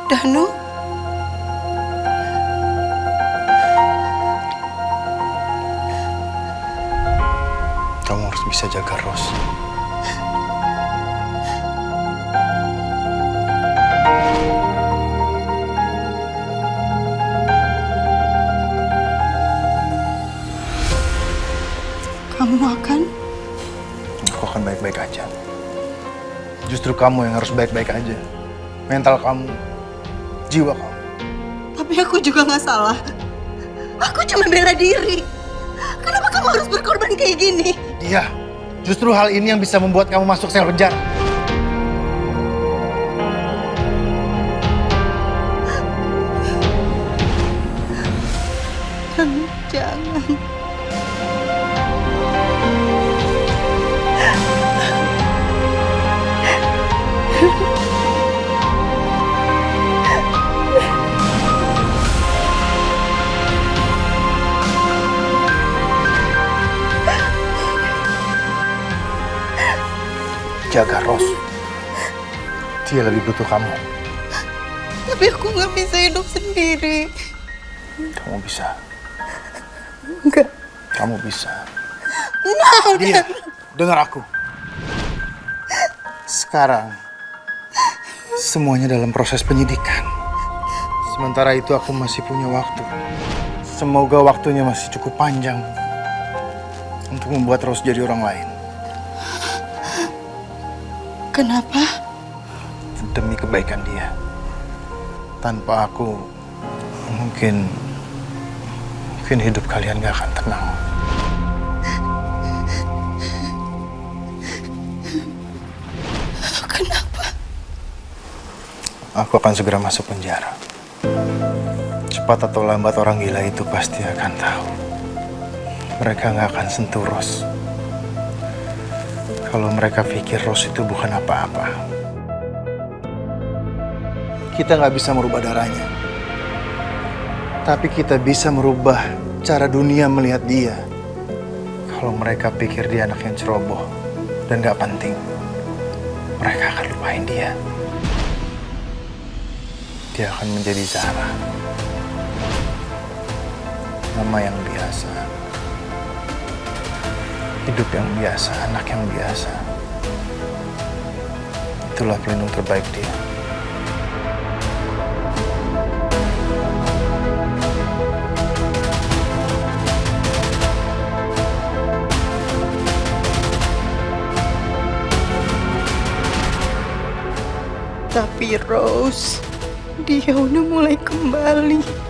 Danu? Kamu harus bisa jaga Ros. Kamu akan? Aku akan baik-baik aja. Justru kamu yang harus baik-baik aja. Mental kamu, jiwa kamu. Tapi aku juga nggak salah. Aku cuma bela diri. Kenapa kamu harus berkorban kayak gini? Iya, justru hal ini yang bisa membuat kamu masuk sel penjara. Jangan. Jaga Ros. Dia lebih butuh kamu. Tapi aku nggak bisa hidup sendiri. Kamu bisa. Enggak. Kamu bisa. Nah, Dia, dengar aku. Sekarang, semuanya dalam proses penyidikan. Sementara itu aku masih punya waktu. Semoga waktunya masih cukup panjang untuk membuat Ros jadi orang lain. Kenapa? Demi kebaikan dia. Tanpa aku, mungkin hidup kalian gak akan tenang. Kenapa? Aku akan segera masuk penjara. Cepat atau lambat orang gila itu pasti akan tahu. Mereka gak akan sentuh Ros. Kalau mereka pikir Ros itu bukan apa-apa. Kita nggak bisa merubah darahnya. Tapi kita bisa merubah cara dunia melihat dia. Kalau mereka pikir dia anak yang ceroboh dan nggak penting, mereka akan lupain dia. Dia akan menjadi Zahra. Nama yang biasa. Hidup yang biasa, anak yang biasa. Itulah pelindung terbaik dia. Tapi Rose, dia udah mulai kembali.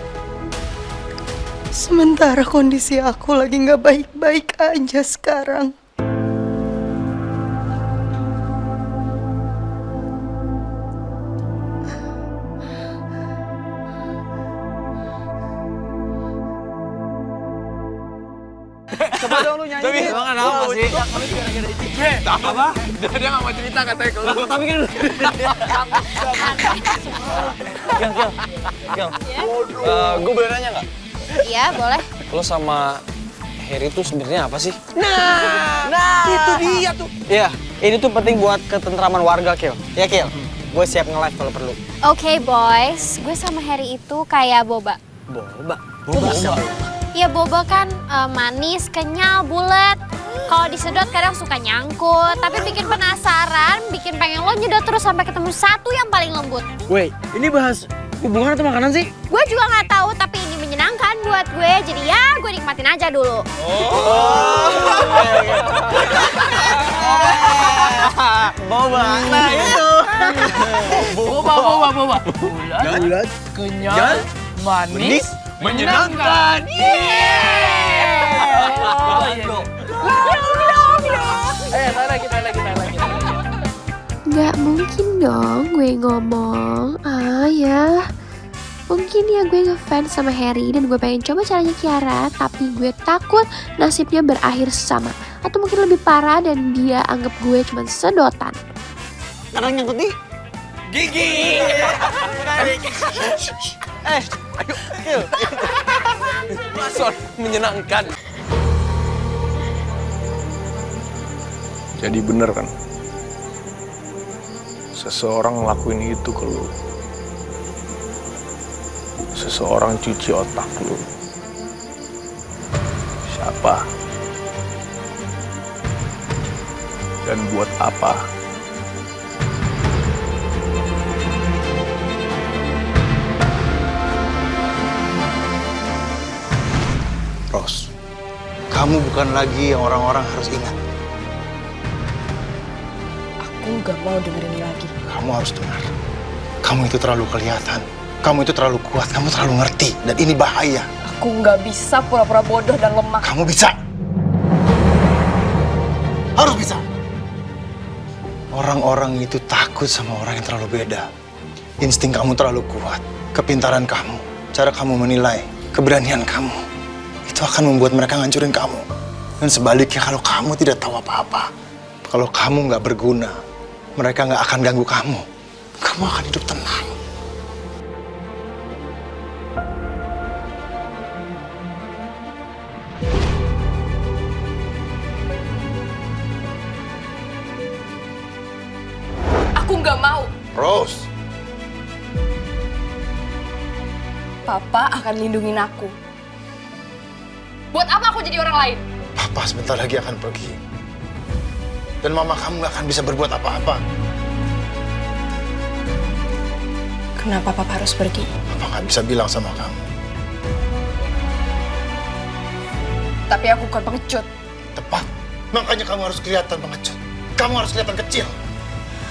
Sementara kondisi aku lagi nggak baik-baik aja sekarang. Coba dong lu nyanyi. Emang kenapa sih? Kami juga lagi ada izin. Apa? Dia nggak mau cerita katanya ke lu. Tapi kan Gil. Gue boleh nanya nggak? Iya, boleh. Lo sama Harry tuh sebenarnya apa sih? Nah, itu dia tuh. Iya, ini tuh penting buat ketentraman warga, Kil. Ya, Kil. Gue siap nge-live kalau perlu. Oke, boys. Gue sama Harry itu kayak boba. Boba? Iya, boba kan manis, kenyal, bulat. Kalau disedot kadang suka nyangkut, tapi bikin penasaran, bikin pengen lo nyedot terus sampai ketemu satu yang paling lembut. Wait, ini bahas hubungan atau makanan sih? Gue juga nggak tahu, tapi ini menyenangkan buat gue. Jadi ya, gue nikmatin aja dulu. Boba. Nah, itu. Boba. Bulat, Kenyal, manis, menyenangkan. Kita lagi. Nggak mungkin dong gue ngomong, ya. Mungkin ya gue ngefans sama Harry dan gue pengen coba caranya Kiara, tapi gue takut nasibnya berakhir sama. Atau mungkin lebih parah dan dia anggap gue cuma sedotan. Kadang nyangkut nih. Gigi. Ayo, Kil. Masuk menyenangkan. Jadi bener kan? Seseorang ngelakuin itu ke lu seseorang cuci otak lu. Siapa? Dan buat apa? Ros, kamu bukan lagi yang orang-orang harus ingat. Aku nggak mau dengerin ini lagi. Kamu harus dengar. Kamu itu terlalu kelihatan. Kamu itu terlalu kuat. Kamu terlalu ngerti. Dan ini bahaya. Aku nggak bisa pura-pura bodoh dan lemah. Kamu bisa. Harus bisa. Orang-orang itu takut sama orang yang terlalu beda. Insting kamu terlalu kuat. Kepintaran kamu. Cara kamu menilai. Keberanian kamu. Itu akan membuat mereka ngancurin kamu. Dan sebaliknya kalau kamu tidak tahu apa-apa. Kalau kamu nggak berguna. Mereka nggak akan ganggu kamu. Kamu akan hidup tenang. Aku nggak mau. Rose. Papa akan lindungin aku. Buat apa aku jadi orang lain? Papa sebentar lagi akan pergi. Dan mama kamu nggak akan bisa berbuat apa-apa. Kenapa Papa harus pergi? Papa nggak bisa bilang sama kamu. Tapi aku bukan pengecut. Tepat. Makanya kamu harus kelihatan pengecut. Kamu harus kelihatan kecil.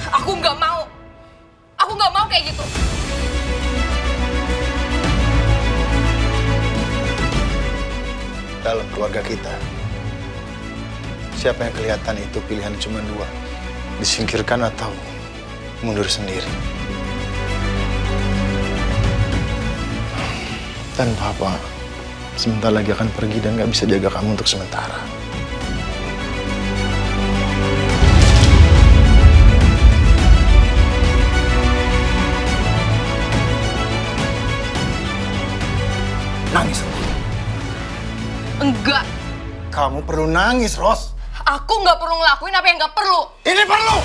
Aku nggak mau. Aku nggak mau kayak gitu. Dalam keluarga kita, siapa yang kelihatan itu pilihan cuma dua. Disingkirkan atau mundur sendiri. Dan Papa sebentar lagi akan pergi dan nggak bisa jaga kamu untuk sementara. Nangis. Enggak. Kamu perlu nangis, Ros. Aku nggak perlu ngelakuin apa yang nggak perlu. Ini perlu.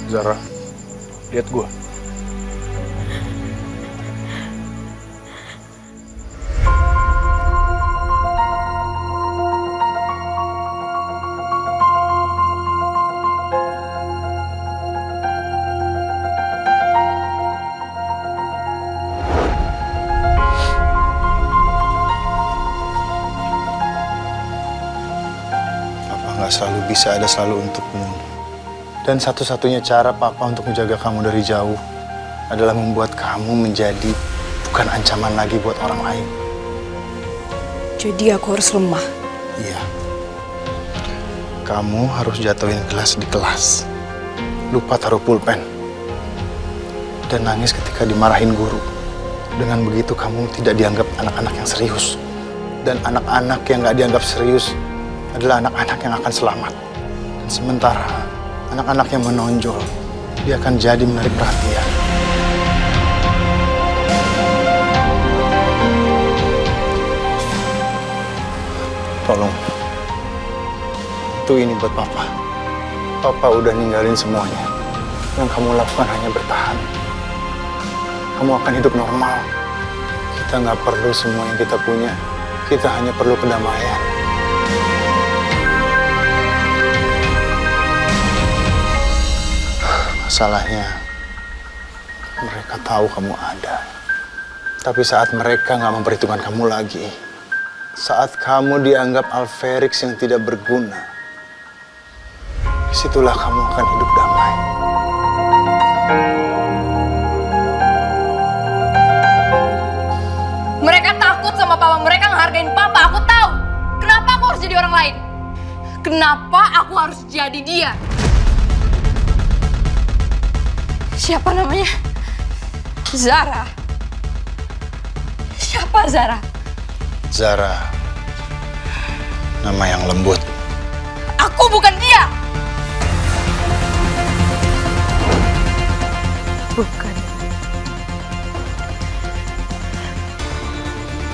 Zara, lihat gua. Papa nggak selalu bisa ada selalu untukmu. Dan satu-satunya cara Papa untuk menjaga kamu dari jauh adalah membuat kamu menjadi bukan ancaman lagi buat orang lain. Jadi aku harus lemah. Iya. Kamu harus jatuhin gelas di kelas. Lupa taruh pulpen. Dan nangis ketika dimarahin guru. Dengan begitu kamu tidak dianggap anak-anak yang serius. Dan anak-anak yang nggak dianggap serius adalah anak-anak yang akan selamat. Dan sementara anak-anak yang menonjol, dia akan jadi menarik perhatian. Tolong, itu ini buat Papa. Papa udah ninggalin semuanya. Yang kamu lakukan hanya bertahan. Kamu akan hidup normal. Kita nggak perlu semua yang kita punya. Kita hanya perlu kedamaian. Masalahnya, mereka tahu kamu ada. Tapi saat mereka nggak memperhitungkan kamu lagi, saat kamu dianggap Alferix yang tidak berguna, disitulah kamu akan hidup damai. Mereka takut sama papa, mereka ngehargain papa, aku tahu. Kenapa aku harus jadi orang lain? Kenapa aku harus jadi dia? Siapa namanya? Zara. Siapa Zara? Zara Nama yang lembut. Aku bukan dia. Bukan.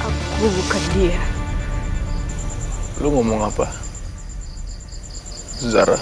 Aku bukan dia. Lu ngomong apa? Zara.